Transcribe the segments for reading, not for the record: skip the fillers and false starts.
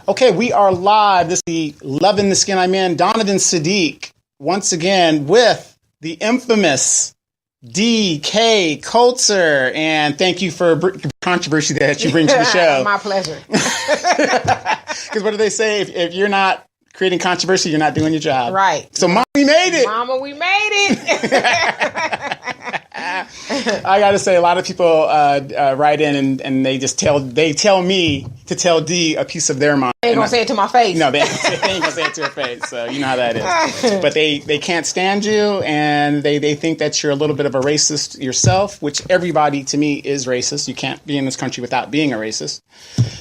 Okay, we are live. This is the Loving the Skin I'm In. Donovan Sadiq, once again, with the infamous D.K. Coulter. And thank you for controversy that you bring to the show. My pleasure. Because what do they say? If you're not creating controversy, you're not doing your job. Right. So, Mama, we made it. Mama, we made it. I got to say, a lot of people write in and they just tell me to tell D a piece of their mind. They ain't gonna say it to my face. No, they ain't gonna say it to her face. So you know how that is. But they can't stand you, and they think that you're a little bit of a racist yourself, which everybody to me is racist. You can't be in this country without being a racist.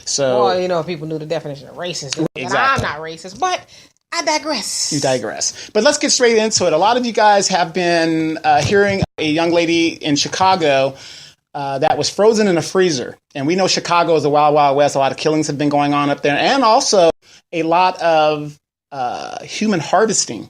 So, well, if people knew the definition of racist, exactly. And I'm not racist, but I digress. You digress. But let's get straight into it. A lot of you guys have been hearing a young lady in Chicago that was frozen in a freezer. And we know Chicago is the Wild Wild West. A lot of killings have been going on up there. And also a lot of human harvesting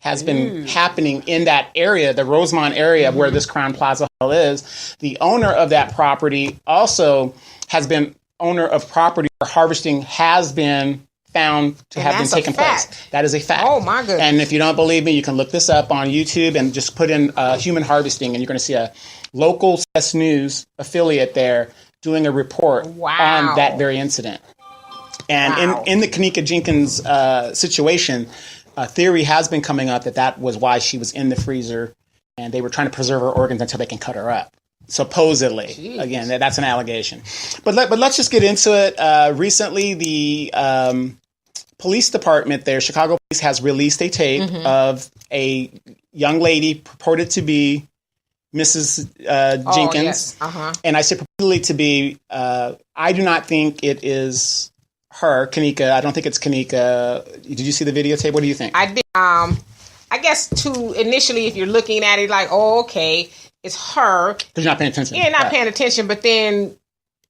has been happening in that area, the Rosemont area where this Crown Plaza is. The owner of that property also has been owner of property where harvesting has been found to have been taking place. That is a fact. Oh, my goodness. And if you don't believe me, you can look this up on YouTube and just put in human harvesting, and you're going to see a local CBS News affiliate there doing a report on that very incident. And in the Kenneka Jenkins situation, a theory has been coming up that was why she was in the freezer, and they were trying to preserve her organs until they can cut her up. Supposedly. Jeez. Again, that's an allegation. But let's just get into it. Recently, the police department there, Chicago Police, has released a tape of a young lady purported to be Mrs. Jenkins. Yes. Uh-huh. And I say purportedly to be, I do not think it is her, Kenneka. I don't think it's Kenneka. Did you see the videotape? What do you think? I did. I guess initially, if you're looking at it like, oh, okay, it's her. Because you're not paying attention. Yeah, not paying attention. But then,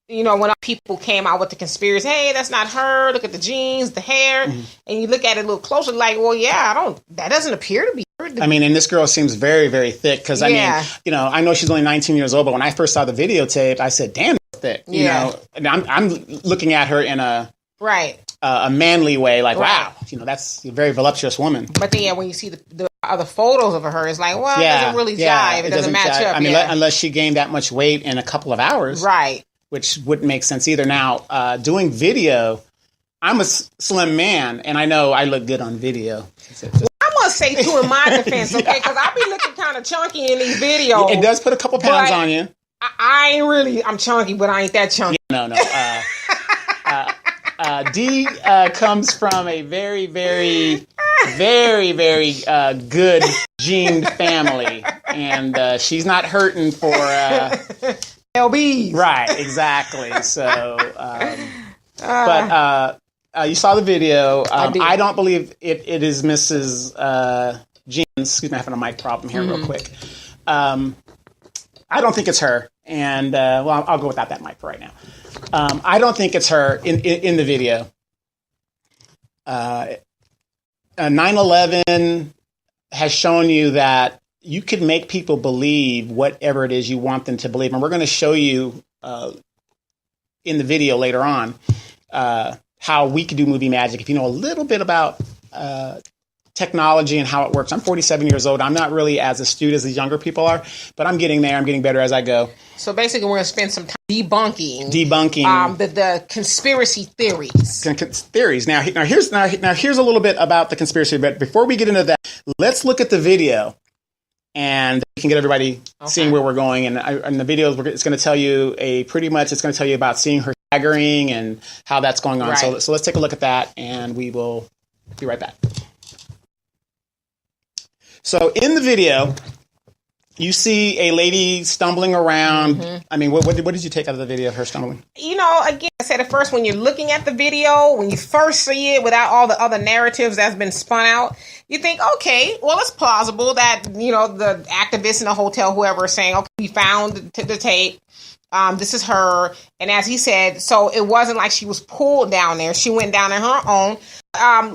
when people came out with the conspiracy, hey, that's not her. Look at the jeans, the hair. Mm-hmm. And you look at it a little closer, like, well, yeah, that doesn't appear to be her. I mean, and this girl seems very, very thick. Because, I mean, I know she's only 19 years old. But when I first saw the videotape, I said, damn, that's thick. Yeah. And I'm looking at her in a manly way. Like, wow, that's a very voluptuous woman. But then, when you see the other photos of her, it's like, well, it doesn't really jive. It doesn't match up. I mean, unless she gained that much weight in a couple of hours. Right. Which wouldn't make sense either. Now, doing video, I'm a slim man, and I know I look good on video. I must say, too, in my defense, okay, because I be looking kind of chunky in these videos. It does put a couple pounds on you. I ain't really, I'm chunky, but I ain't that chunky. No. D comes from a very, very, very, very good gened family, and she's not hurting for LBs. Right, exactly. So, but you saw the video. I don't believe it is Mrs. Jenkins. Excuse me, I'm having a mic problem here real quick. I don't think it's her, and I'll go without that mic for right now. I don't think it's her in the video. 9/11 has shown you that you can make people believe whatever it is you want them to believe. And we're going to show you in the video later on how we can do movie magic. If you know a little bit about technology and how it works. I'm 47 years old. I'm not really as astute as these younger people are, but I'm getting there. I'm getting better as I go. So basically, we're going to spend some time debunking the conspiracy theories. Now here's a little bit about the conspiracy. But before we get into that, let's look at the video, and we can get everybody seeing where we're going. And the video it's going to tell you it's going to tell you about seeing her staggering and how that's going on. Right. So let's take a look at that, and we will be right back. So in the video, you see a lady stumbling around. Mm-hmm. I mean, what did you take out of the video of her stumbling? Again, I said at first, when you're looking at the video, when you first see it without all the other narratives that's been spun out, you think, okay, well, it's plausible that, the activists in the hotel, whoever is saying, okay, we found the tape. This is her. And as he said, so it wasn't like she was pulled down there. She went down on her own.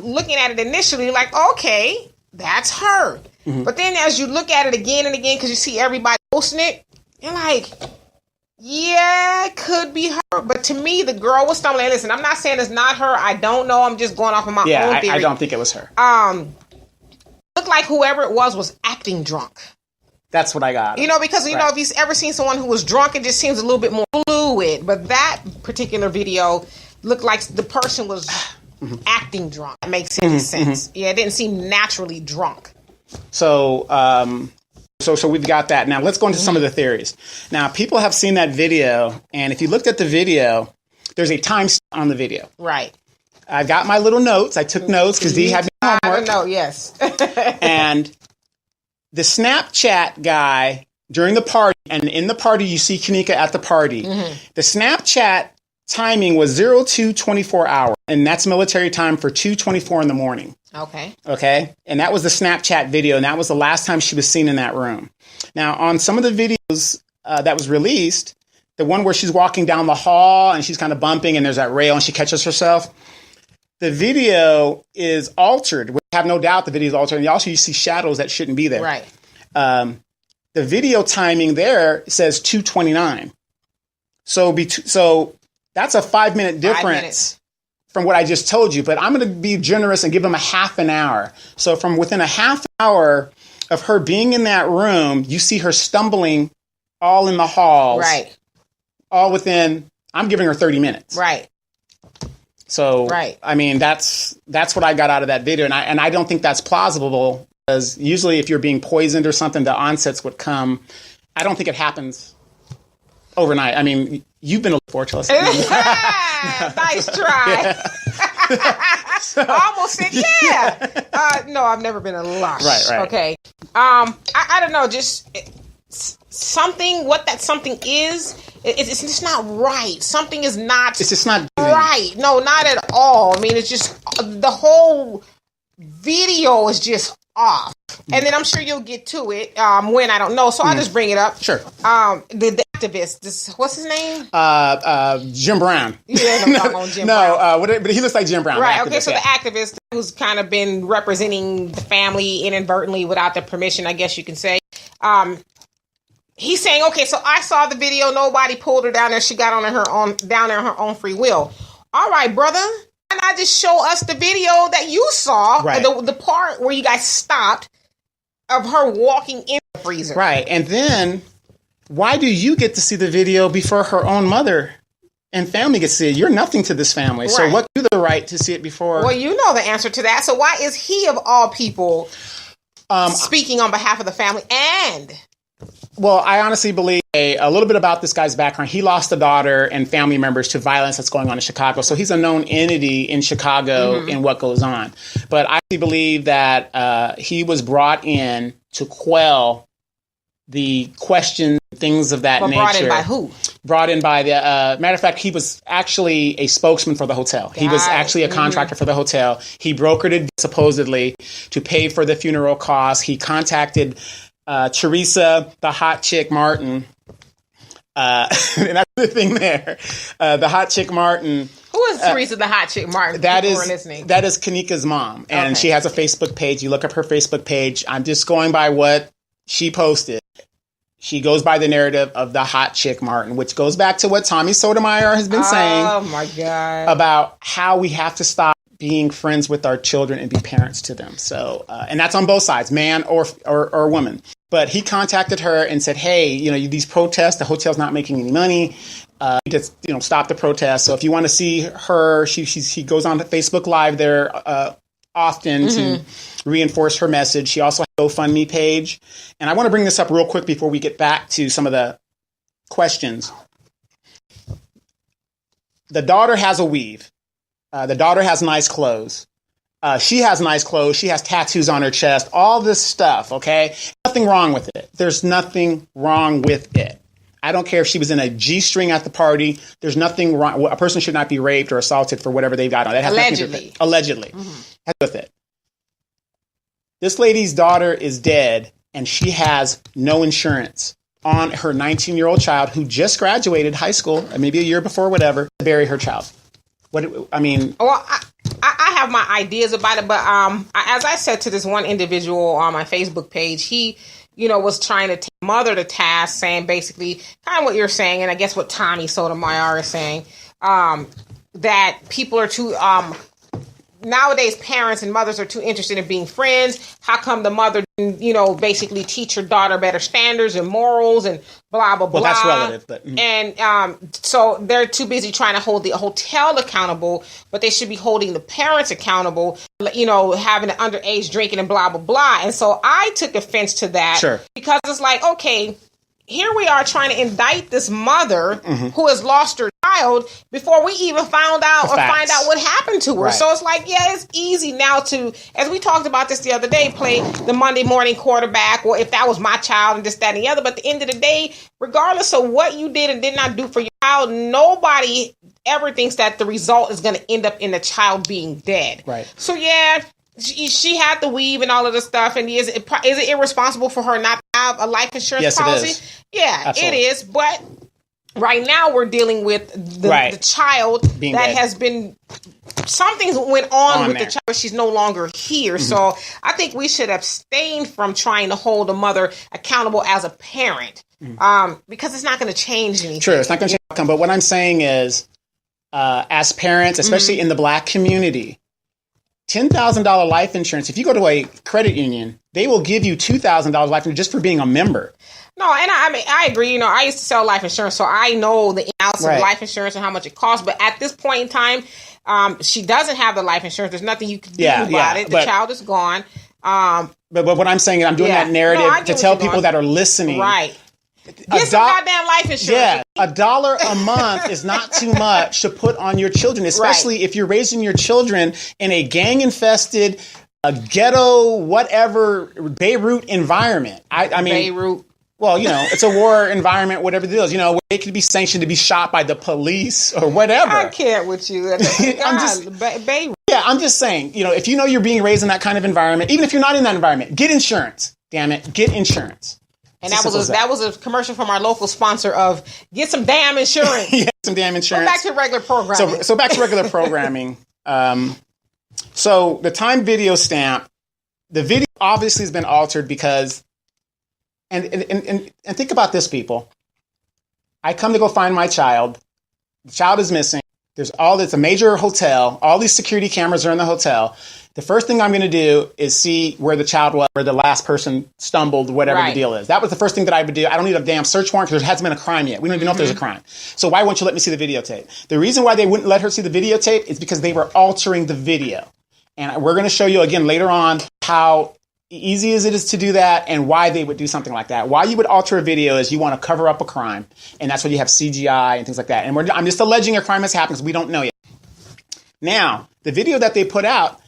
Looking at it initially, like, okay, that's her. Mm-hmm. But then as you look at it again and again, because you see everybody posting it, you're like, Yeah, it could be her. But to me, the girl was stumbling. Listen, I'm not saying it's not her. I don't know. I'm just going off of my own theory. I don't think it was her. Looked like whoever it was acting drunk. That's what I got. You know, because, you know, if you've ever seen someone who was drunk, it just seems a little bit more fluid. But that particular video looked like the person was acting drunk. That makes any sense. Yeah, it didn't seem naturally drunk. So, so we've got that. Now, let's go into some of the theories. Now, people have seen that video, and if you looked at the video, there's a timestamp on the video. Right. I got my little notes. I took notes because Dee had me homework. I don't know, yes. And the Snapchat guy during the party, and in the party, you see Kenneka at the party. The Snapchat timing was 02:24 hours, and that's military time for 2:24 in the morning. Okay. And that was the Snapchat video, and that was the last time she was seen in that room. Now, on some of the videos that was released, the one where she's walking down the hall and she's kind of bumping and there's that rail and she catches herself, the video is altered. We have no doubt the video is altered. And also you see shadows that shouldn't be there. Right. The video timing there says 2:29. So that's a 5-minute difference from what I just told you. But I'm going to be generous and give them a half an hour. So from within a half hour of her being in that room, you see her stumbling all in the halls. Right. All within, I'm giving her 30 minutes. Right. So, I mean, that's what I got out of that video. And I don't think that's plausible, because usually if you're being poisoned or something, the onsets would come. I don't think it happens overnight. I mean, you've been fortunate. Nice try. I almost said, yeah. No, I've never been a lush. Right. Okay. I don't know, just something, what that something is, it's just not right. Something is not. It's just not right. No, not at all. I mean, it's just the whole video is just off. And then I'm sure you'll get to it when, I don't know. So I'll just bring it up. Sure. The activist, what's his name? Jim Brown. Yeah, no, Jim Brown. But he looks like Jim Brown. Right, okay, so the activist who's kind of been representing the family inadvertently without their permission, I guess you can say. He's saying, okay, so I saw the video, nobody pulled her down there, she got down there on her own free will. All right, brother. Why not just show us the video that you saw, the part where you guys stopped of her walking in the freezer? Right, and then why do you get to see the video before her own mother and family get to see it? You're nothing to this family. Right. So what do you the right to see it before? Well, you know the answer to that. So why is he, of all people, speaking on behalf of the family? And well, I honestly believe a little bit about this guy's background. He lost a daughter and family members to violence that's going on in Chicago. So he's a known entity in Chicago in what goes on. But I believe that he was brought in to quell the questions, things of that nature. Brought in by who? Brought in by the, matter of fact, he was actually a spokesman for the hotel. He was actually a contractor for the hotel. He brokered it supposedly to pay for the funeral costs. He contacted Teresa, the hot chick Martin. And that's the thing there. The hot chick Martin. Who is Teresa, the hot chick Martin? That is Kenneka's mom. And she has a Facebook page. You look up her Facebook page. I'm just going by what she posted. She goes by the narrative of the hot chick Martin, which goes back to what Tommy Sotomayor has been saying. Oh my God. About how we have to stop being friends with our children and be parents to them. So, and that's on both sides, man or woman. But he contacted her and said, hey, these protests, the hotel's not making any money. Just, stop the protests. So if you want to see her, she goes on to Facebook Live there often to reinforce her message. She also has a GoFundMe page. And I want to bring this up real quick before we get back to some of the questions. The daughter has a weave. The daughter has nice clothes. She has nice clothes. She has tattoos on her chest. All this stuff, okay? Nothing wrong with it. There's nothing wrong with it. I don't care if she was in a G-string at the party. There's nothing wrong. A person should not be raped or assaulted for whatever they've got on. That has Allegedly. Allegedly. That's with it. This lady's daughter is dead, and she has no insurance on her 19-year-old child who just graduated high school, maybe a year before, whatever, to bury her child. Well, I have my ideas about it, but as I said to this one individual on my Facebook page, he was trying to take mother to task, saying basically kind of what you're saying, and I guess what Tommy Sotomayor is saying, that people are too nowadays parents and mothers are too interested in being friends. How come the mother didn't, basically teach her daughter better standards and morals and blah, blah, blah. Well, that's relative. But, And so they're too busy trying to hold the hotel accountable, but they should be holding the parents accountable, having an underage drinking and blah, blah, blah. And so I took offense to that. Sure. Because it's like, okay, here we are trying to indict this mother who has lost her child before we even find out what happened to her. Right. So it's like, yeah, it's easy now to, as we talked about this the other day, play the Monday morning quarterback, or if that was my child and this, that, and the other. But at the end of the day, regardless of what you did and did not do for your child, nobody ever thinks that the result is going to end up in the child being dead. Right. So yeah, she had the weave and all of this stuff. And is it irresponsible for her not to have a life insurance policy? It is. Yeah, Absolutely. It is. But right now we're dealing with the child being that dead. has been, something went on with there. the child, but she's no longer here. So I think we should abstain from trying to hold a mother accountable as a parent, because it's not going to change anything. True, it's not going to change the outcome. But what I'm saying is, as parents, especially in the Black community, $10,000 life insurance. If you go to a credit union, they will give you $2,000 life insurance just for being a member. No, and I agree. I used to sell life insurance, so I know the outs of life insurance and how much it costs. But at this point in time, she doesn't have the life insurance. There's nothing you can do about it. The child is gone. But what I'm saying is, I'm doing that narrative to tell people that are listening. Right. Get some goddamn life insurance. Yeah, $1 a month is not too much to put on your children, especially if you're raising your children in a gang-infested, ghetto, whatever, Beirut environment. I mean, Beirut. Well, it's a war environment, whatever it is, where they could be sanctioned to be shot by the police or whatever. I can't with you. Beirut. Yeah, I'm just saying, if you're being raised in that kind of environment, even if you're not in that environment, get insurance. Damn it, get insurance. And that was a commercial from our local sponsor of get some damn insurance. Yeah, some damn insurance. Go back to regular programming. So back to regular programming. So the time video stamp, the video obviously has been altered because, and think about this, people. I come to go find my child. The child is missing. It's a major hotel. All these security cameras are in the hotel. The first thing I'm going to do is see where the child was, where the last person stumbled, whatever the deal is. That was the first thing that I would do. I don't need a damn search warrant because there hasn't been a crime yet. We don't even know if there's a crime. So why won't you let me see the videotape? The reason why they wouldn't let her see the videotape is because they were altering the video. And we're going to show you again later on how easy as it is to do that and why they would do something like that. Why you would alter a video is you want to cover up a crime. And that's why you have CGI and things like that. And I'm just alleging a crime has happened because we don't know yet. Now, the video that they put out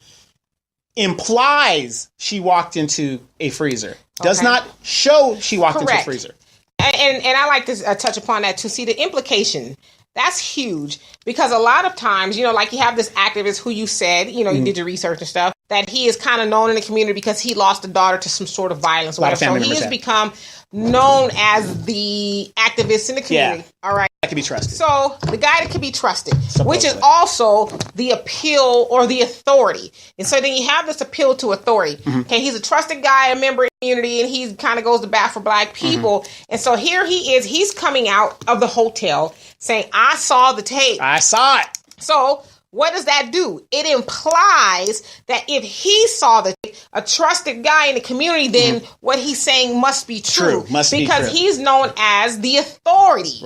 implies she walked into a freezer. Does not show she walked into a freezer. And I like to touch upon that to see the implication. That's huge because a lot of times, like you have this activist who you said, you did your research and stuff, that he is kind of known in the community because he lost a daughter to some sort of violence. So he has become known as the activist in the community. Yeah. All right. That can be trusted. So the guy that can be trusted, which is also the appeal or the authority. And so then you have this appeal to authority. Okay, he's a trusted guy, a member of the community, and he kind of goes to bat for Black people. And so here he is. He's coming out of the hotel saying, I saw the tape. I saw it. So what does that do? It implies that if he saw a trusted guy in the community, then what he's saying must be true. Because he's known as the authority.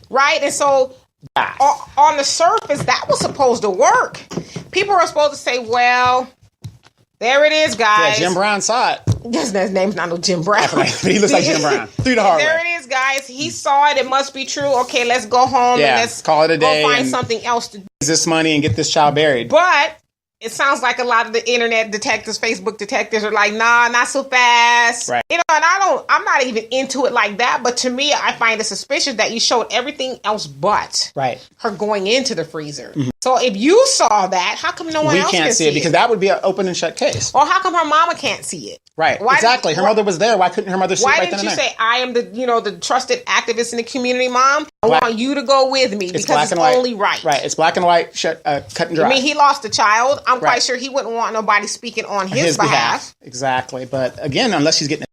Right? And so on the surface, that was supposed to work. People are supposed to say, well, there it is, guys. Yeah, Jim Brown saw it. His name's not no Jim Brown. He looks like Jim Brown. Through the hard way. There it is, guys. He saw it. It must be true. Okay, let's go home and let's call it a day. Go find something else to do. Use this money and get this child buried. But it sounds like a lot of the internet detectives, Facebook detectives are like, nah, not so fast. Right. And I'm not even into it like that. But to me, I find it suspicious that you showed everything else but her going into the freezer. So if you saw that, how come no one else can see it? Because that would be an open and shut case. Or how come her mama can't see it? Right. Exactly. Her mother was there. Why couldn't her mother see it right then and there? Why didn't you say, I am the trusted activist in the community, Mom? I want you to go with me because it's only right. Right. It's black and white, cut and dry. I mean, he lost a child. I'm quite sure he wouldn't want nobody speaking on his behalf. Exactly. But again, unless she's getting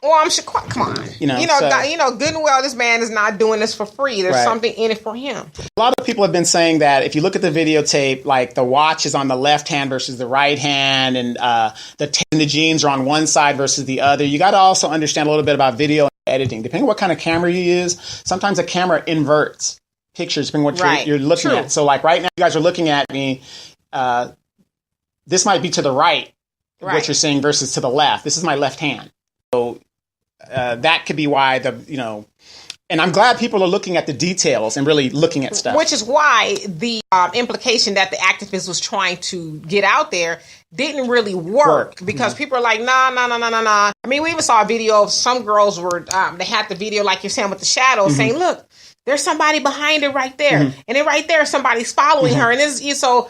Well, I'm sure. Come on, good and well, this man is not doing this for free. There's something in it for him. A lot of people have been saying that if you look at the videotape, like the watch is on the left hand versus the right hand, and the jeans are on one side versus the other. You got to also understand a little bit about video editing. Depending on what kind of camera you use, sometimes a camera inverts pictures depending on what you're looking at. So, like right now, you guys are looking at me. This might be to the right, what you're seeing, versus to the left. This is my left hand. So that could be why and I'm glad people are looking at the details and really looking at stuff. Which is why the implication that the activist was trying to get out there didn't really work. Because people are like, nah. I mean, we even saw a video of some girls were, they had the video, like you're saying, with the shadows saying, look, there's somebody behind it right there. And then right there, somebody's following her. And so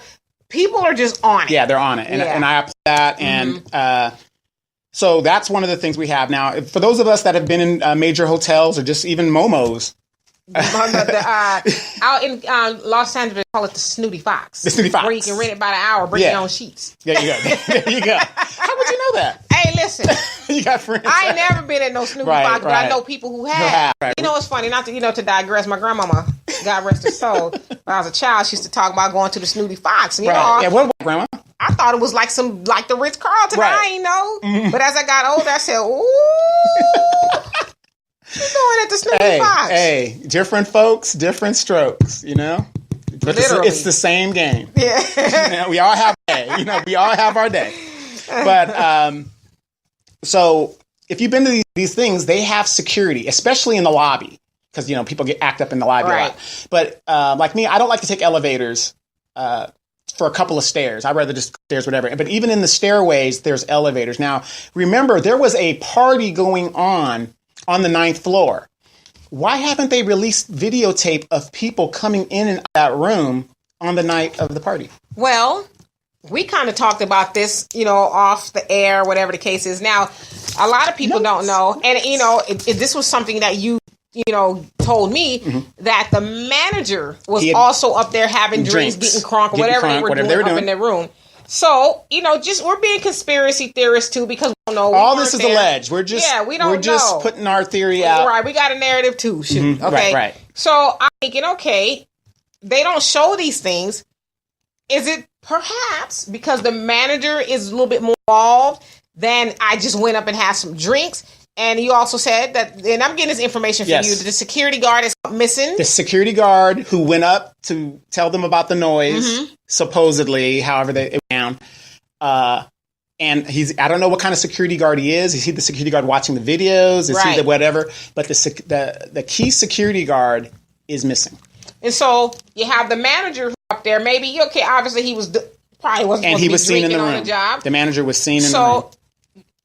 people are just on it. Yeah, they're on it. And I applaud that. And so that's one of the things we have. Now, for those of us that have been in major hotels or just even Momos. Out in Los Angeles, they call it the Snooty Fox. The Snooty Fox. Where you can rent it by the hour, bring your own sheets. There you go. There you go. How would you know that? Hey, listen. You got friends. I ain't never been at no Snooty Fox, but I know people who have. You know what's funny? Not to digress. My grandmama, God rest her soul, when I was a child, she used to talk about going to the Snooty Fox. And, Yeah, what about grandma? I thought it was like the Ritz Carlton. I ain't know. But as I got older, I said, ooh, she's going at the Snooty Fox. Hey, different folks, different strokes, But it's the same game. Yeah. We all have our day. We all have our day. But so if you've been to these things, they have security, especially in the lobby. Because, people act up in the lobby a lot. But like me, I don't like to take elevators for a couple of stairs. I'd rather just stairs, whatever. But even in the stairways, there's elevators. Now, remember, there was a party going on the 9th floor. Why haven't they released videotape of people coming in and out of that room on the night of the party? Well, we kind of talked about this, off the air, whatever the case is. Now, a lot of people don't know. And, this was something that you told me that the manager was also up there having drinks, getting crunk, or whatever they were doing up in their room. So, we're being conspiracy theorists too, because we don't know. All this is alleged. We're just putting our theory out. Right. We got a narrative too. Shoot. Okay. Right. So I'm thinking, okay, they don't show these things. Is it perhaps because the manager is a little bit more involved than I just went up and had some drinks? And you also said that, and I'm getting this information from you, that the security guard is missing. The security guard who went up to tell them about the noise, supposedly, however it went down. And I don't know what kind of security guard he is. Is he the security guard watching the videos? Is he the whatever? But the key security guard is missing. And so you have the manager up there. Maybe, obviously he was probably wasn't and supposed he was to be seen in the on room. the job. The manager was seen in the room.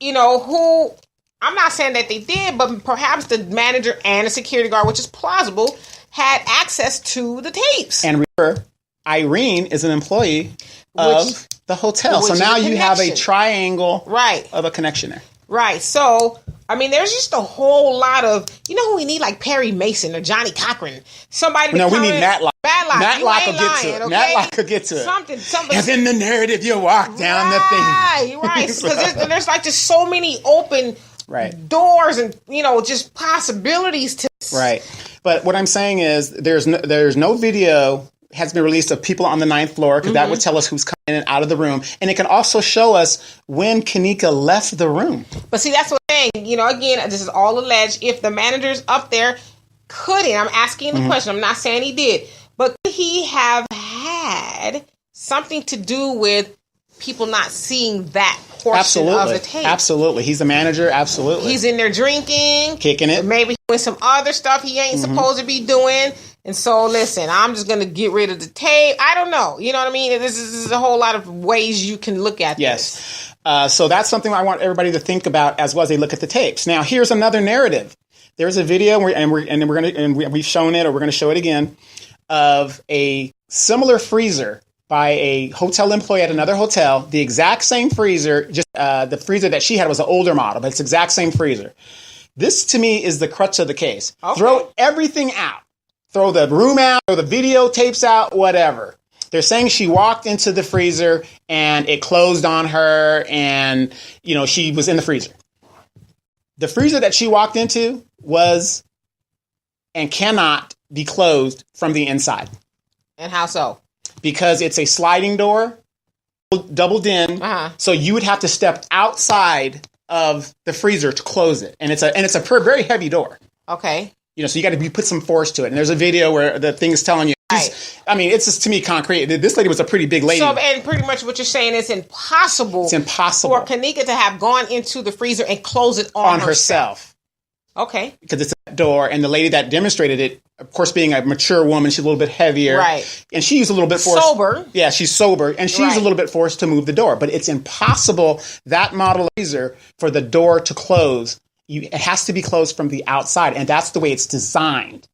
So, I'm not saying that they did, but perhaps the manager and the security guard, which is plausible, had access to the tapes. And remember, Irene is an employee of the hotel. So now you have a triangle of a connection there. Right. So, there's just a whole lot of, who we need, like Perry Mason or Johnny Cochran. Somebody. No, we need Matlock. Matlock will get to it. Okay? Matlock could get to it. Something. And in the narrative, you walk down the thing. Right. Because there's like just so many open doors and, just possibilities to this. Right. But what I'm saying is there's no video has been released of people on the 9th floor, because that would tell us who's coming in and out of the room. And it can also show us when Kenneka left the room. But see, that's what I'm saying. Again, this is all alleged. If the manager's up there, I'm asking the question. I'm not saying he did. But could he have had something to do with people not seeing that portion of the tape? Absolutely. He's the manager. Absolutely. He's in there drinking. Kicking it. Maybe doing some other stuff he ain't supposed to be doing. And so, listen, I'm just going to get rid of the tape. I don't know. You know what I mean? This is a whole lot of ways you can look at this. So that's something I want everybody to think about as well as they look at the tapes. Now, here's another narrative. There's a video, we've shown it, or we're going to show it again, of a similar freezer by a hotel employee at another hotel. The exact same freezer, just the freezer that she had was an older model, but it's the exact same freezer. This, to me, is the crux of the case. Okay. Throw everything out. Throw the room out, throw the videotapes out, whatever. They're saying she walked into the freezer and it closed on her and, she was in the freezer. The freezer that she walked into was and cannot be closed from the inside. And how so? Because it's a sliding door, doubled in. So you would have to step outside of the freezer to close it. And it's a very heavy door. Okay. So you got to put some force to it. And there's a video where the thing is telling you. Right. I mean, it's just, to me, concrete. This lady was a pretty big lady. So, and pretty much what you're saying is impossible. It's impossible for Kenneka to have gone into the freezer and close it on herself. Okay. Because it's a door, and the lady that demonstrated it, of course, being a mature woman, she's a little bit heavier. Right. And she used a little bit force. Sober. Yeah, she's sober, and she used a little bit force to move the door. But it's impossible, that model freezer, for the door to close. It has to be closed from the outside, and that's the way it's designed.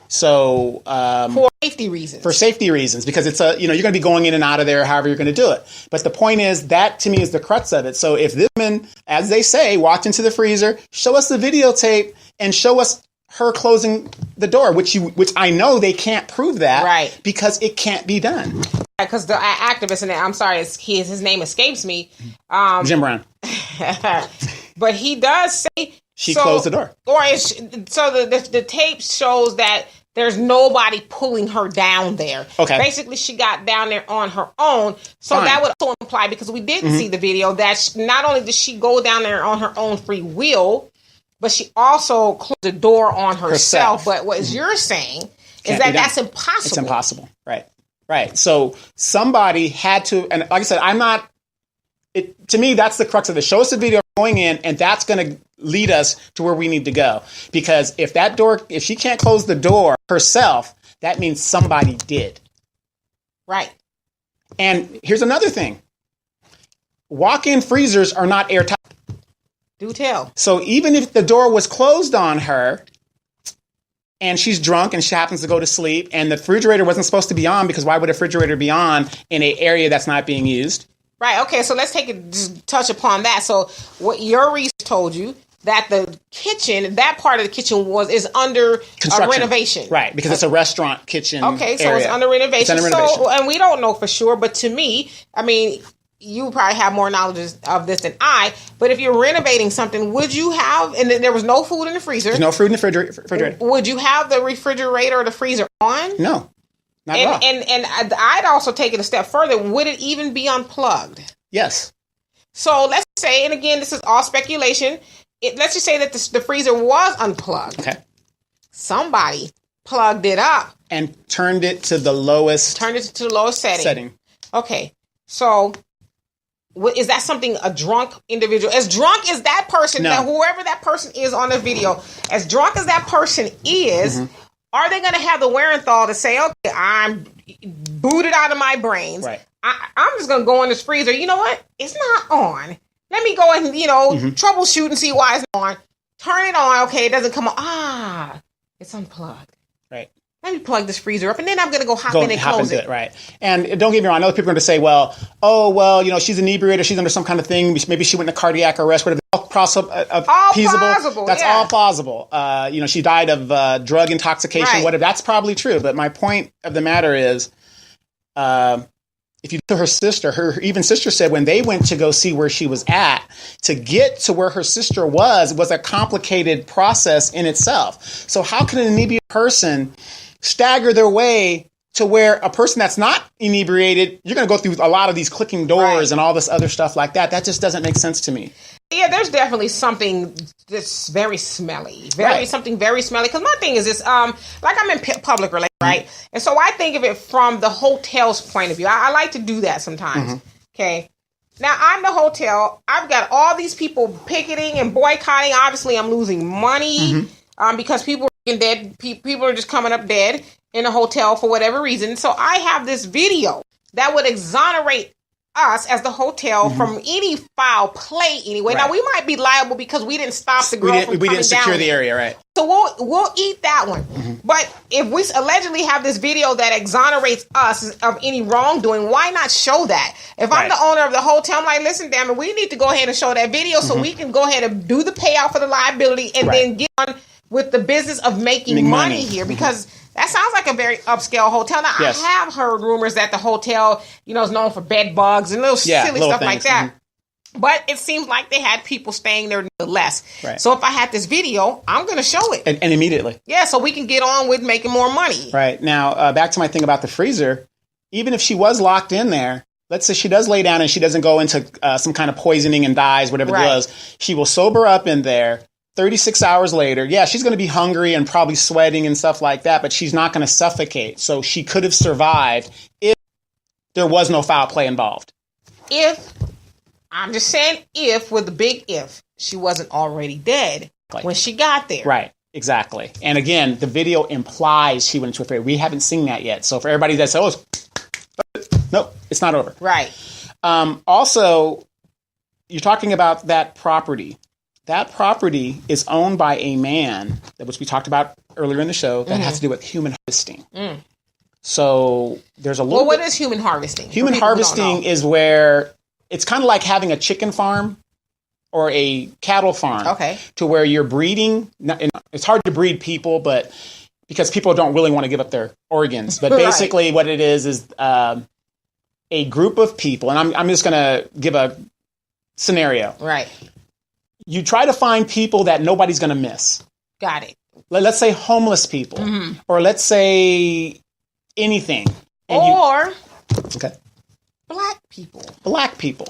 So for safety reasons. For safety reasons, because it's you're going to be going in and out of there, however you're going to do it. But the point is, that to me is the crux of it. So if this woman, as they say, walked into the freezer, show us the videotape and show us her closing the door, which I know they can't prove that, right? Because it can't be done. Because the activist, and I'm sorry, his name escapes me. Jim Brown. But he does say she closed the door. So the tape shows that there's nobody pulling her down there. Okay. Basically, she got down there on her own. So that would also imply, because we didn't see the video, that not only did she go down there on her own free will, but she also closed the door on herself. But what you're saying is that's impossible. It's impossible. Right. So somebody had to, and like I said, to me, that's the crux of it. Show us the video going in, and that's going to lead us to where we need to go. Because if she can't close the door herself, that means somebody did. Right. And here's another thing. Walk-in freezers are not airtight. Do tell. So even if the door was closed on her and she's drunk and she happens to go to sleep and the refrigerator wasn't supposed to be on, because why would a refrigerator be on in an area that's not being used? Right. Okay. So let's just touch upon that. So what your research told you, that the kitchen, that part of the kitchen is under renovation. Right. Because it's a restaurant kitchen. Okay. So area. It's under renovation. It's under renovation. So, and we don't know for sure, but to me, I mean, you probably have more knowledge of this than I, but if you're renovating something, would you have, and there was no food in the freezer. There's no food in the refrigerator. Would you have the refrigerator or the freezer on? No. Not at all. And I'd also take it a step further. Would it even be unplugged? Yes. So let's say, and again, this is all speculation. Let's just say that the freezer was unplugged. Okay. Somebody plugged it up. And turned it to the lowest. Setting. Okay. So is that something a drunk individual, as drunk as that person, that whoever that person is on the video, as drunk as that person is, are they going to have the wherewithal to say, okay, I'm booted out of my brains. Right. I'm just going to go in this freezer. You know what? It's not on. Let me go and, troubleshoot and see why it's not on. Turn it on. Okay, it doesn't come on. It's unplugged. Right. Let me plug this freezer up, and then I'm going to go hop in and close it. Right. And don't get me wrong, I know people are going to say, she's inebriated, she's under some kind of thing, maybe she went into cardiac arrest, whatever. All plausible. That's all plausible. She died of drug intoxication, whatever. That's probably true. But my point of the matter is, if you to her sister, even sister said when they went to go see where she was at, to get to where her sister was a complicated process in itself. So how can an inebriated person stagger their way to where a person that's not inebriated, you're going to go through a lot of these clicking doors and all this other stuff like that. That just doesn't make sense to me. Yeah, there's definitely something that's very smelly. Something very smelly. Because my thing is this, like I'm in public relations, right? And so I think of it from the hotel's point of view. I like to do that sometimes. Okay. Now, I'm the hotel. I've got all these people picketing and boycotting. Obviously, I'm losing money because people are dead. People are just coming up dead in a hotel for whatever reason. So I have this video that would exonerate us as the hotel from any foul play anyway. Now, we might be liable because we didn't stop the girl from coming down. We didn't secure the area, right? So we'll eat that one. But if we allegedly have this video that exonerates us of any wrongdoing, why not show that? If I'm the owner of the hotel, I'm like, listen, damn it, we need to go ahead and show that video so we can go ahead and do the payout for the liability and then get on with the business of making money here, because that sounds like a very upscale hotel. Now, I have heard rumors that the hotel, is known for bed bugs and silly stuff like that. But it seems like they had people staying there less. Right. So if I had this video, I'm going to show it. And immediately. Yeah, so we can get on with making more money. Right. Now, back to my thing about the freezer. Even if she was locked in there, let's say she does lay down and she doesn't go into some kind of poisoning and dies, whatever it was, she will sober up in there. 36 hours later, yeah, she's going to be hungry and probably sweating and stuff like that, but she's not going to suffocate. So she could have survived if there was no foul play involved. I'm just saying with the big if, she wasn't already dead when she got there. Right, exactly. And again, the video implies she went into a freezer. We haven't seen that yet. So for everybody that says, nope, it's not over. Right. Also, you're talking about that property. That property is owned by a man, which we talked about earlier in the show, that has to do with human harvesting. So there's a little. Well, what is human harvesting? Human harvesting is where it's kind of like having a chicken farm or a cattle farm. Okay. To where you're breeding. It's hard to breed people, but because people don't really want to give up their organs. But basically, what it is a group of people, and I'm just going to give a scenario. Right. You try to find people that nobody's going to miss. Got it. Let's say homeless people, or let's say anything. And black people. Black people.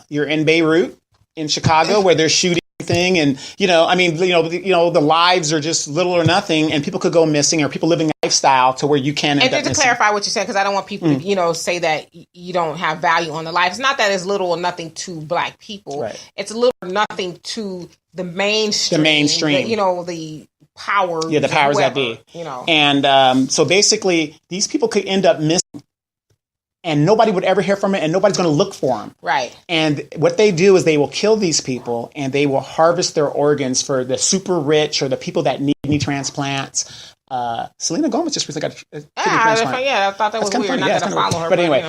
You're in Beirut, in Chicago, where they're shooting thing, and the lives are just little or nothing, and people could go missing, or people living a lifestyle to where you can end up missing. And just to clarify what you said, because I don't want people to say that you don't have value on the life. It's not that it's little or nothing to black people. Right. It's little or nothing to the mainstream. The mainstream. The powers. Yeah, the powers that be. And so basically, these people could end up missing. And nobody would ever hear from it, and nobody's going to look for them. Right. And what they do is they will kill these people, and they will harvest their organs for the super rich or the people that need knee transplants. Selena Gomez just recently got a kidney transplant. Yeah, I thought that was weird. Funny. Not that I follow her. But anyway,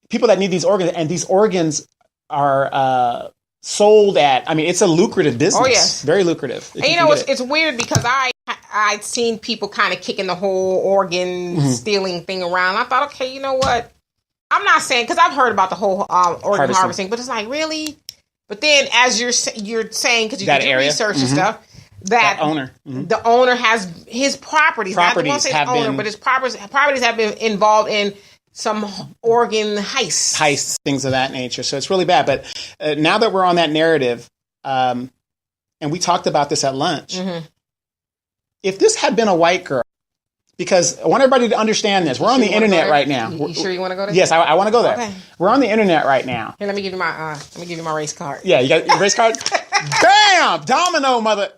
people that need these organs, and these organs are sold at, it's a lucrative business. Oh, yes. Very lucrative. And it's weird because I'd seen people kind of kicking the whole organ stealing thing around. I thought, okay, you know what? I'm not saying, because I've heard about the whole organ harvesting, but it's like, really? But then as you're saying, because you did your research and stuff, that owner, the owner has his properties. I don't want to say his owner, but his properties have been involved in some organ heists, things of that nature. So it's really bad. But now that we're on that narrative, and we talked about this at lunch, if this had been a white girl, because I want everybody to understand this, we're on the internet right now. You sure you want to go there? Yes, I want to go there. Okay. We're on the internet right now. Here, let me give you my race card. Yeah, you got your race card? Bam! Domino, mother.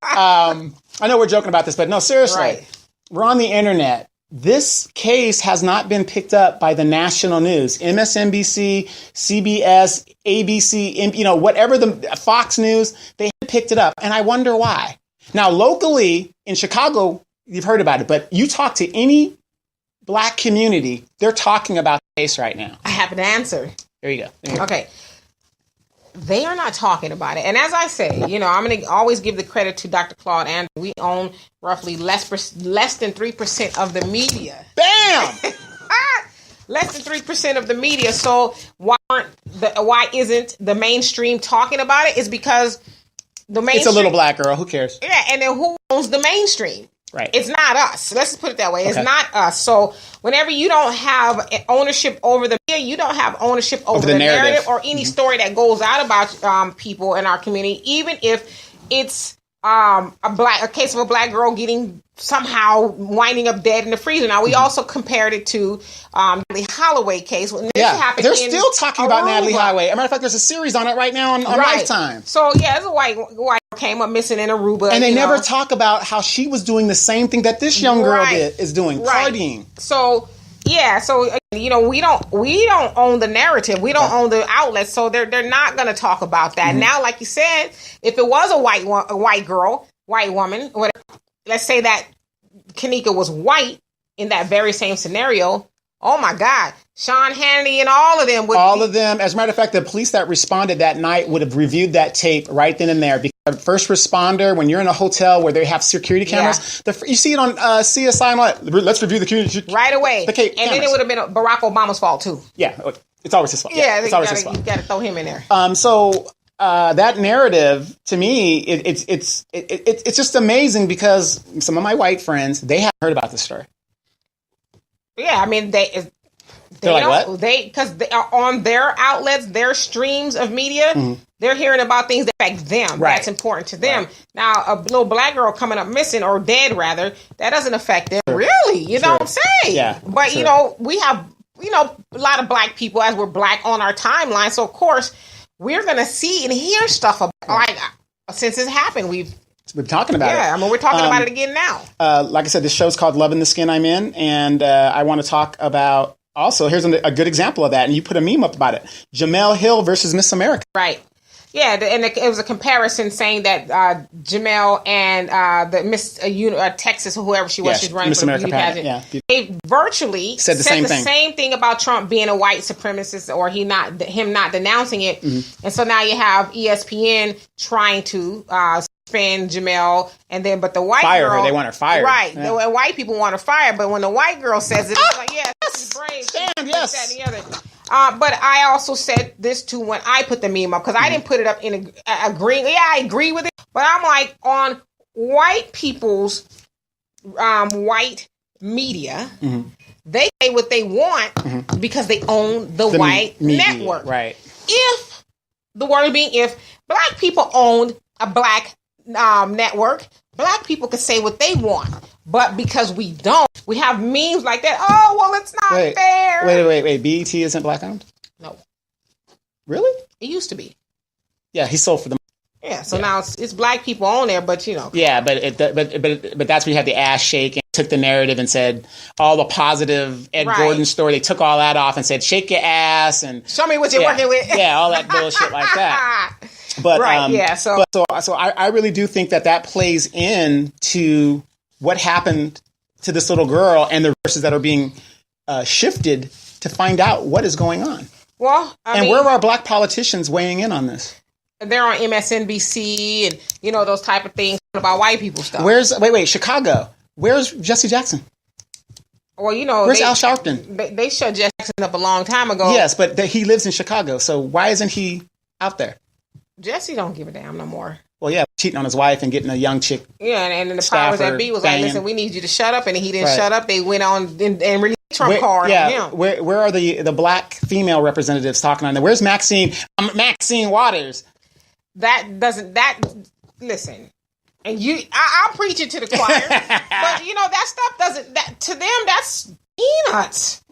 I know we're joking about this, but no, seriously. Right. We're on the internet. This case has not been picked up by the national news. MSNBC, CBS, ABC, whatever the Fox News, they picked it up. And I wonder why. Now, locally in Chicago, you've heard about it, but you talk to any black community, they're talking about the case right now. I have an answer. There you go. Okay. They are not talking about it. And as I say, I'm going to always give the credit to Dr. Claude Andrews. We own roughly less than 3% of the media. Bam! Less than 3% of the media. So why isn't the mainstream talking about it? It's because the mainstream... It's a little black girl. Who cares? Yeah, and then who owns the mainstream? Right. It's not us. Let's just put it that way. It's not us. So whenever you don't have ownership over the media, you don't have ownership over the narrative or any story that goes out about people in our community, even if it's a case of a black girl getting somehow winding up dead in the freezer. Now, we also compared it to the Holloway case. When this happened, they're still talking about Natalie Holloway. As a matter of fact, there's a series on it right now on Lifetime. So, there's a white came up missing in Aruba. And they never talk about how she was doing the same thing that this young girl is doing, partying. So, we don't own the narrative. We don't own the outlet. So they're not going to talk about that. Now, like you said, if it was a white woman, whatever, let's say that Kenneka was white in that very same scenario. Oh my God. Sean Hannity and all of them. As a matter of fact, the police that responded that night would have reviewed that tape right then and there. Because a first responder, when you're in a hotel where they have security cameras, you see it on CSI and all that. Let's review the community. Right away. And then it would have been Barack Obama's fault too. Yeah. It's always his fault. Yeah, it's always his fault. You got to throw him in there. So that narrative, to me, it's just amazing because some of my white friends, they haven't heard about this story. Yeah, I mean, they're like, what? Because they are on their outlets, their streams of media, they're hearing about things that affect them. Right. That's important to them. Right. Now, a little black girl coming up missing or dead, rather, that doesn't affect them. Sure. Really? You don't say. Yeah. But, we have, a lot of black people, as we're black, on our timeline. So, of course, we're going to see and hear stuff about, like, since it's happened, we've been talking about it. Yeah, I mean, we're talking about it again now. Like I said, this show's called Loving the Skin I'm In, and I want to talk about, also, here's a good example of that, and you put a meme up about it. Jamel Hill versus Miss America. Right. Yeah, and it was a comparison saying that Jamel and the Miss Texas, or whoever she was, she's running Miss for the America beauty pageant. Yeah. They virtually said the same thing about Trump being a white supremacist or him not denouncing it. Mm-hmm. And so now you have ESPN trying to spin Jamel, but the white fire girl, her. They want her fired. Right. Yeah. The white people want her fired, but when the white girl says it, it's like, yeah, this is brave. Stand, yes. That and the other. But I also said this too when I put the meme up, because I didn't put it up in agreeing. Yeah, I agree with it, but I'm like, on white people's white media, they say what they want because they own the white media, network. Right. If the word being, if black people owned a black network, black people could say what they want. But because we don't, we have memes like that. Oh, well, it's not fair. Wait. BET isn't black owned? No. Really? It used to be. Yeah, he sold for them. Yeah, so now it's black people on there, but Yeah, but that's when you had the ass shake and took the narrative and said all the positive Ed Gordon story. They took all that off and said, shake your ass and show me what you're working with. Yeah, all that bullshit like that. But so I really do think that plays into what happened to this little girl and the verses that are being shifted to find out what is going on. Well, I mean, where are our black politicians weighing in on this? They're on MSNBC and those type of things about white people stuff. Where's Chicago? Where's Jesse Jackson? Well, where's Al Sharpton? They shut Jackson up a long time ago. Yes, but he lives in Chicago, so why isn't he out there? Jesse don't give a damn no more. Well, yeah, cheating on his wife and getting a young chick. Yeah, and then the powers that be was like, listen, we need you to shut up, and he didn't shut up. They went on and released Trump card on him. Where are the black female representatives talking on there? Where's Maxine Waters? Listen, and I'll preach it to the choir, but that stuff to them, that's peanuts.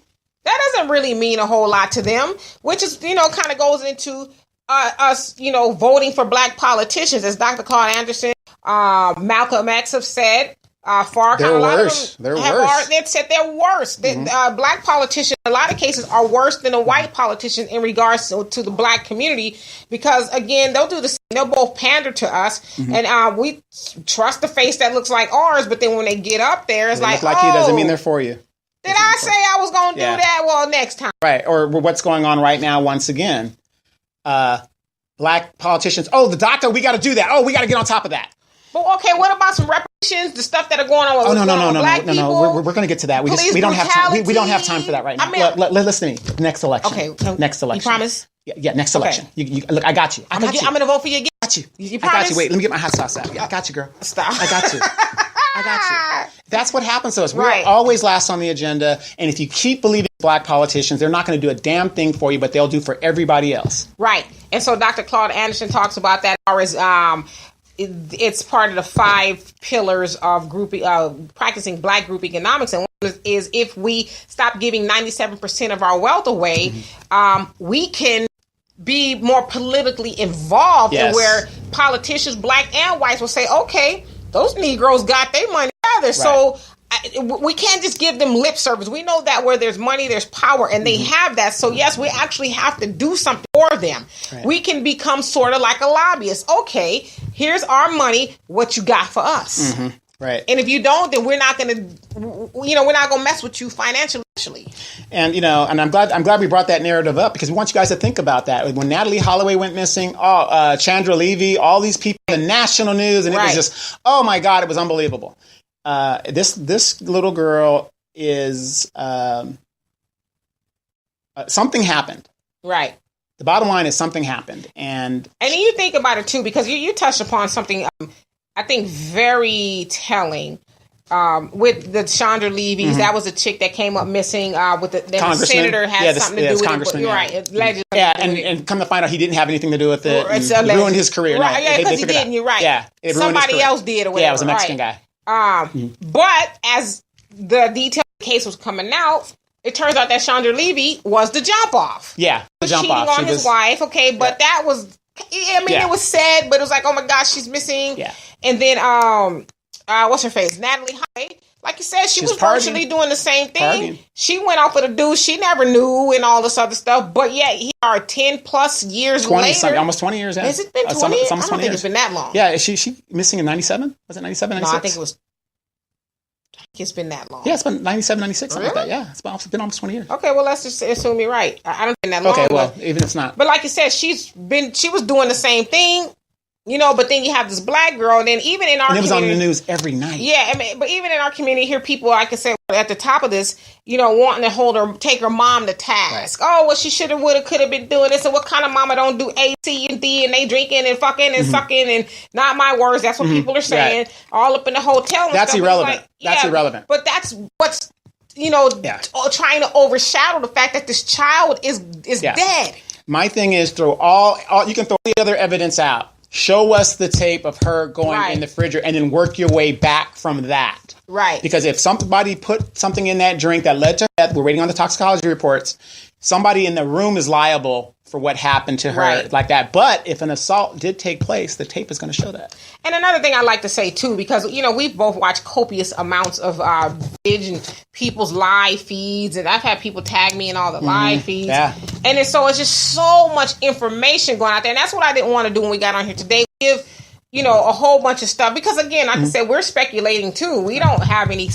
That doesn't really mean a whole lot to them, which is, kind of goes into us, voting for black politicians, as Dr. Claude Anderson, Malcolm X have said. They're worse. They're worse. They've said they're worse. Black politicians, in a lot of cases, are worse than a white politician in regards to the black community, because, again, they'll do the same. They'll both pander to us, and we trust the face that looks like ours, but then when they get up there, it's like, look like you doesn't mean they're for you. Did I say I was going to do that? Well, next time. Right, or what's going on right now, once again. Black politicians, the DACA, we got to do that. We got to get on top of that. But okay, what about some reparations? The stuff that are going on with black people? No. We're going to get to that. We don't have time. We don't have time for that right now. I mean, listen to me. Next election. Okay. Next election. You promise? Yeah. Next election. Okay. Look, I got you. I'm going to vote for you again. I got you. You promise? I got you. Wait, let me get my hot sauce out. I got you, girl. Stop. I got you. That's what happens to us. We're always last on the agenda, and if you keep believing black politicians, they're not going to do a damn thing for you, but they'll do for everybody else. Right. And so Dr. Claude Anderson talks about that as it's part of the 5 pillars of practicing black group economics. And one is if we stop giving 97% of our wealth away, we can be more politically involved, and where politicians, black and whites, will say, okay, those Negroes got their money together. Right. So we can't just give them lip service. We know that where there's money, there's power, and they have that. So yes, we actually have to do something for them. Right. We can become sort of like a lobbyist. Okay, here's our money. What you got for us? Mm-hmm. Right. And if you don't, then we're not going to, we're not going to mess with you financially. And, and I'm glad we brought that narrative up, because we want you guys to think about that. When Natalie Holloway went missing, Chandra Levy, all these people in the national news, and it was just, oh my God, it was unbelievable. This little girl is, something happened. Right. The bottom line is something happened. And then you think about it, too, because you touched upon something, I think, very telling. With the Chandra Levy's, that was a chick that came up missing. With the senator had something to do with it. You're right. And come to find out, he didn't have anything to do with it. It ruined his career. Right? Yeah, because he didn't. You're right. Yeah, somebody else did or whatever. Yeah, it was a Mexican guy. But as the detail of the case was coming out, it turns out that Chandra Levy was the jump off. Yeah, the jump cheating off. on his wife. Okay, but that was. I mean, it was sad, but it was like, oh my gosh, she's missing. Yeah. And then what's her face? Natalie Hyde. Like you said, she was virtually doing the same thing. Partying. She went off with a dude she never knew and all this other stuff. But yet, here are 10 plus years later. Almost 20 years. Yeah. Has it been 20 years? I don't think it's been that long. Yeah, is she missing in 97? Was it 97, 96? No, I think it was. I think it's been that long. Yeah, it's been 97, 96, something like that. Yeah, it's been almost 20 years. Okay, well, let's just assume you're right. I don't think that long. Okay, well, even if it's not. But like you said, she was doing the same thing. But then you have this black girl, and then even in our community... it was on the news every night. Yeah, I mean, but even in our community here, people, like I said, at the top of this, wanting to take her mom to task. Right. Oh, well, she should have, would have, could have been doing this, and what kind of mama don't do A, C, and D, and they drinking and fucking and sucking, and not my words, that's what people are saying, all up in the hotel. And that's stuff. irrelevant. That's irrelevant. But that's what's, trying to overshadow the fact that this child is dead. My thing is, you can throw the other evidence out. Show us the tape of her going in the refrigerator and then work your way back from that. Right. Because if somebody put something in that drink that led to death, we're waiting on the toxicology reports, somebody in the room is liable for what happened to her like that. But if an assault did take place, the tape is going to show that. And another thing I like to say, too, because, we've both watched copious amounts of footage and people's live feeds. And I've had people tag me in all the live feeds. Yeah. And it's just so much information going out there. And that's what I didn't want to do when we got on here today. Give, a whole bunch of stuff. Because, again, like I said, we're speculating, too. We don't have any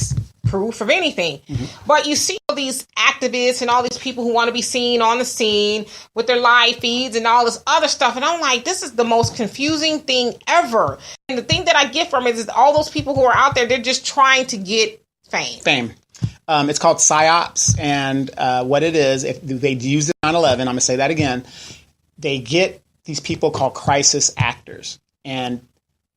proof of anything. But you see all these activists and all these people who want to be seen on the scene with their live feeds and all this other stuff. And I'm like, this is the most confusing thing ever. And the thing that I get from it is all those people who are out there, they're just trying to get fame. It's called PsyOps. And what it is, if they use it on 9/11, I'm going to say that again, they get these people called crisis actors. And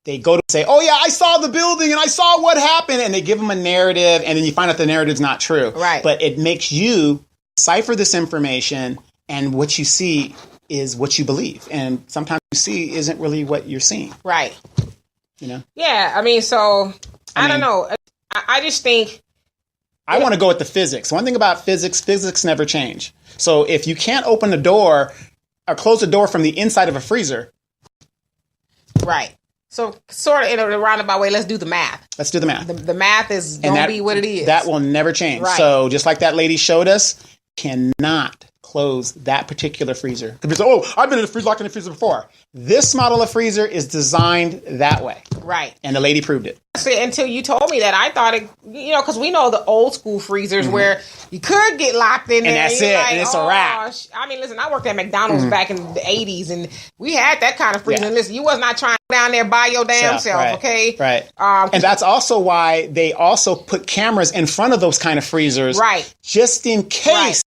they go to say, oh, yeah, I saw the building and I saw what happened. And they give them a narrative. And then you find out the narrative's not true. Right. But it makes you decipher this information. And what you see is what you believe. And sometimes what you see isn't really what you're seeing. Right. Yeah. I mean, I don't know. I just think. I want to go with the physics. One thing about physics never change. So if you can't open the door or close the door from the inside of a freezer. Right. So sort of in a roundabout way, let's do the math. Let's do the math. The math is going to be what it is. That will never change. Right. So just like that lady showed us, cannot close that particular freezer. People say, oh, I've been in a freezer, locked in a freezer before. This model of freezer is designed that way. Right. And the lady proved it. See, until you told me that, I thought it, because we know the old school freezers where you could get locked in there. And that's it. Like, and it's a wrap. I mean, listen, I worked at McDonald's back in the 80s, and we had that kind of freezer. Yeah. Listen, you was not trying to go down there by your damn self, okay? Right. And that's also why they also put cameras in front of those kind of freezers. Right. Just in case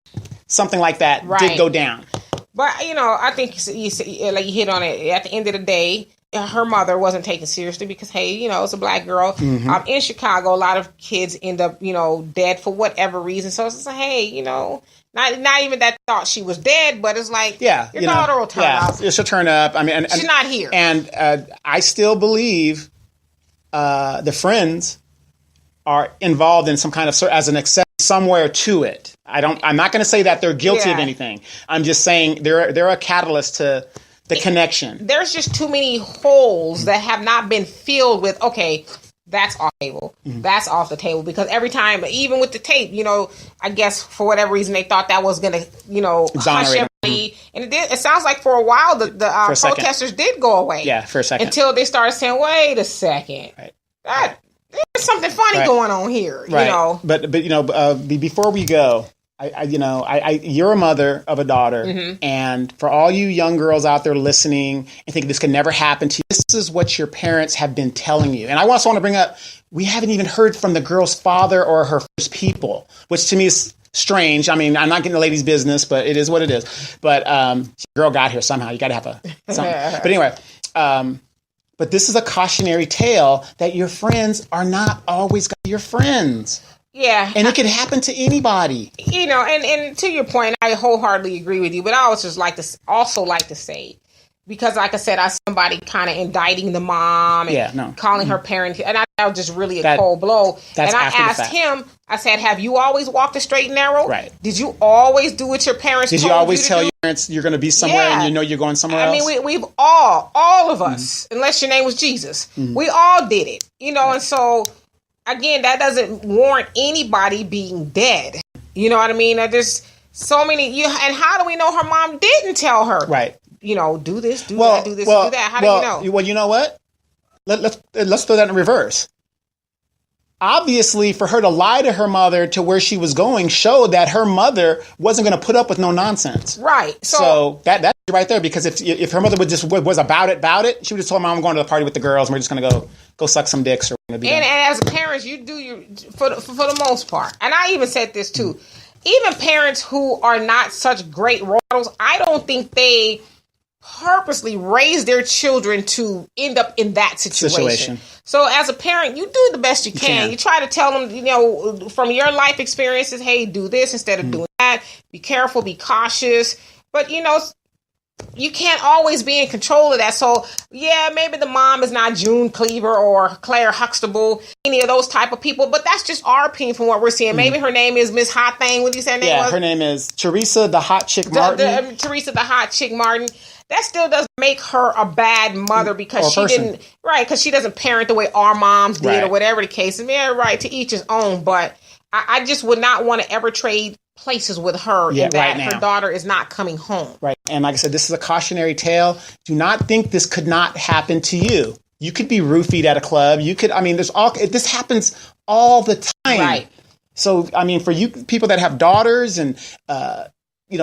something like that did go down. But, I think you hit on it. At the end of the day, her mother wasn't taken seriously because, hey, it's a black girl. In Chicago, a lot of kids end up, dead for whatever reason. So it's like, hey, not even that thought she was dead, but it's like, your daughter will turn up. She'll turn up. I mean, she's not here. And I still believe the friends are involved in some kind of, as an accessory somewhere to it. I'm not going to say that they're guilty of anything. I'm just saying they're a catalyst to the connection. There's just too many holes that have not been filled with, okay, that's off the table. That's off the table. Because every time, even with the tape, I guess for whatever reason they thought that was going to, hush everybody. And it sounds like for a while the protesters did go away. Yeah, for a second. Until they started saying, wait a second. Right. There's something funny going on here, But before we go, you're a mother of a daughter, and for all you young girls out there listening and think this could never happen to you, this is what your parents have been telling you. And I also want to bring up, we haven't even heard from the girl's father or her first people, which to me is strange. I mean, I'm not getting the lady's business, but it is what it is. But girl got here somehow. You got to have something. But anyway, but this is a cautionary tale that your friends are not always your friends. Yeah. And it could happen to anybody. You know, and to your point, I wholeheartedly agree with you. But I always just like to say, because like I said, I saw somebody kind of indicting the mom and calling her parent. And that was just really a cold blow. And I asked him, I said, have you always walked the straight and narrow? Right. Did you always do what your parents told you to do? Did you always tell your parents you're going to be somewhere and you know you're going somewhere else? I mean, we've all of us, unless your name was Jesus, we all did it. You know, and so... Again, that doesn't warrant anybody being dead. You know what I mean? There's so many. And how do we know her mom didn't tell her? Right. You know, do this, do that, do this, do that. How do you know? Well, you know what? Let's throw that in reverse. Obviously, for her to lie to her mother to where she was going showed that her mother wasn't going to put up with no nonsense. Right. So that's right there, because if her mother was about it, she would just told Mom, I'm going to the party with the girls and we're just going to go suck some dicks. And as a parent, you do for the most part. And I even said this too. Even parents who are not such great role models, I don't think they purposely raise their children to end up in that situation. So as a parent, you do the best you can. You try to tell them, you know, from your life experiences, hey, do this instead of doing that. Be careful, be cautious. But, you know, you can't always be in control of that. So, yeah, maybe the mom is not June Cleaver or Claire Huxtable, any of those type of people, but that's just our opinion from what we're seeing. Maybe her name is Miss Hot Thing. What did you say her name was? Yeah, her name is Teresa the Hot Chick Martin. Teresa the Hot Chick Martin. That still doesn't make her a bad mother because because she doesn't parent the way our moms did or whatever the case is. Yeah, right, to each his own. But I just would not want to ever trade places with her in that her daughter is not coming home. Right. And like I said, this is a cautionary tale. Do not think this could not happen to you. You could be roofied at a club. You could, I mean, this happens all the time. Right. So, I mean, for you people that have daughters and,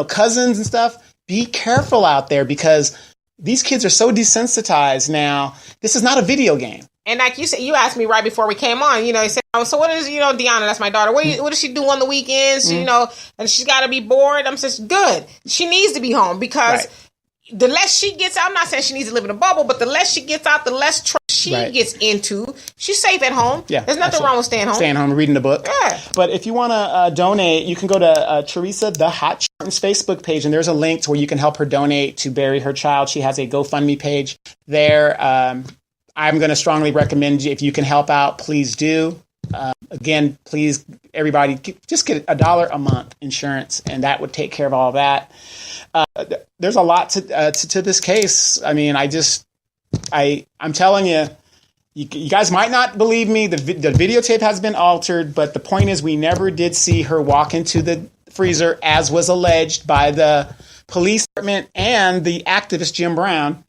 cousins and stuff, be careful out there because these kids are so desensitized now. This is not a video game. And like you said, you asked me right before we came on, you know, you said, so what is, Deanna, that's my daughter. What does she do on the weekends? You know, and she's got to be bored. I'm just good. She needs to be home because the less she gets out, I'm not saying she needs to live in a bubble, but the less she gets out, the less trouble she gets into. She's safe at home. Yeah, there's nothing wrong with staying home. Staying home and reading a book. Yeah. But if you want to donate, you can go to Teresa the Hot Chick Martin's Facebook page, and there's a link to where you can help her donate to bury her child. She has a GoFundMe page there. I'm going to strongly recommend you, if you can help out, please do. Again, please, everybody, just get $1 a month insurance, and that would take care of all that. There's a lot to this case. I mean, I'm telling you, you guys might not believe me. The videotape has been altered, but the point is we never did see her walk into the freezer, as was alleged by the police department and the activist Jim Brown.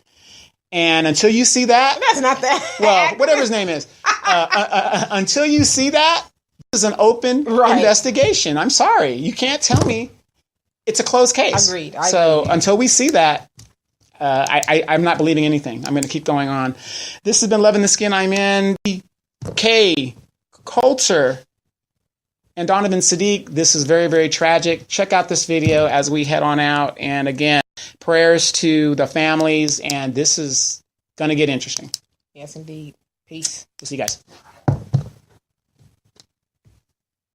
And until you see that... That's not that. Well, whatever his name is. Until you see that, this is an open investigation. I'm sorry. You can't tell me it's a closed case. Agreed. Until we see that, I'm not believing anything. I'm going to keep going on. This has been Loving the Skin I'm in. Kay, Coulter, and Donovan Sadiq. This is very, very tragic. Check out this video as we head on out. And again, prayers to the families, and this is going to get interesting. Yes, indeed. Peace. We'll see you guys.